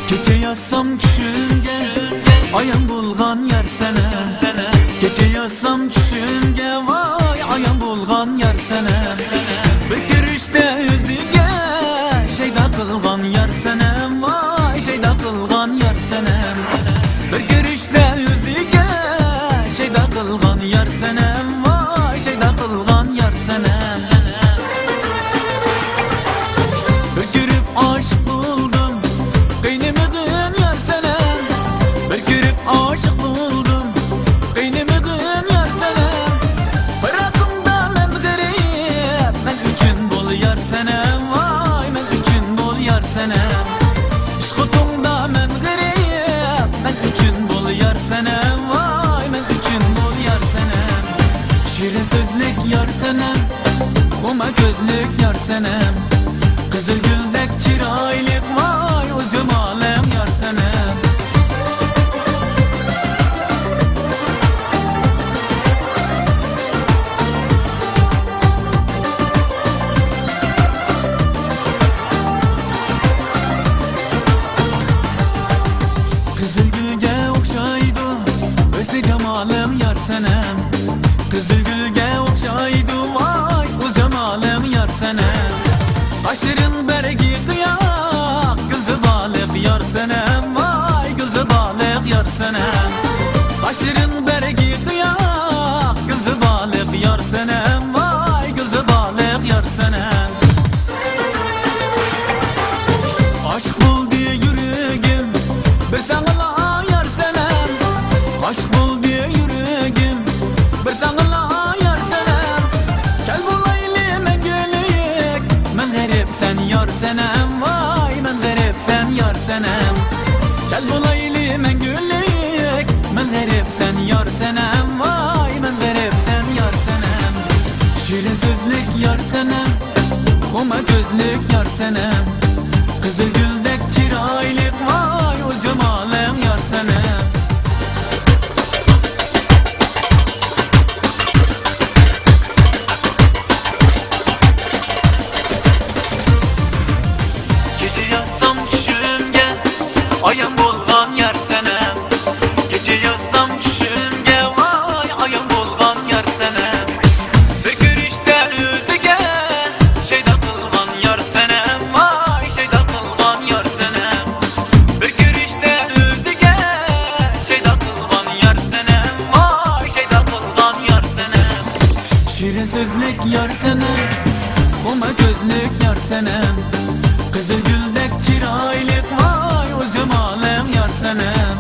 Gece yazsam düşünge ayam bulgan yer sene. Gece yazsam düşünge vay ayam bulgan yer sene. Bir girişte yüzüge şeyda kılgan yer sene. Vay şeyda kılgan yer sene. Bir girişte yüzüge şeyda kılgan yer sene. Vay şeyda kılgan yer sene. Bir girip aşık buldum kıynımıdın yer sene. Bir girip aşık buldum kıynımıdın yer sene. Bırakımda men garip men üçün bol yer sene. Vay men üçün bol yer sene. İşkutumda men garip men üçün bol yer sene. Vay men üçün bol yer sene. Şirin sözlük yer sene. Koma gözlük yer sene. Kızıl güldek çiraylık vay o cemalem yar sene. Kızıl gülge okşaydı özlü cemalem yar sene. Kızıl gülge okşaydı vay o cemalem yar sene. Aşırın bergi kıyak gülzü balık yar senem. Vay gülzü balık yar senem. Aşırın bergi kıyak gülzü balık yar senem. Vay gülzü balık yar senem. Aşk buldu yüreğim bir sana yar senem. Aşk buldu yüreğim bir sana yar senem. Gel bulaylı men gülük men garip sen yar senem. Vay men garip sen yar senem. Gel bulaylı men gülük men garip sen yar senem. Vay men garip sen yar senem. Şirin sözlük yar senem. Koma gözlük yar senem. Kızıl güldek çiraylık vay o cemalem yar senem. Gece yazsam düşünge ayam bulgan yer senem. Gece yazsam düşünge vay ayam bulgan yer senem. Bir girişte yüzüge şeyda kılgan yar senem. Vay şeyda kılgan yar senem. Bir girişte yüzüge şeyda kılgan yar senem. Vay şeyda kılgan yar senem. Şirin sözlük yar senem. Koma gözlük yar senem. Kızıl güldek çiraylık vay o cemalem yar senem.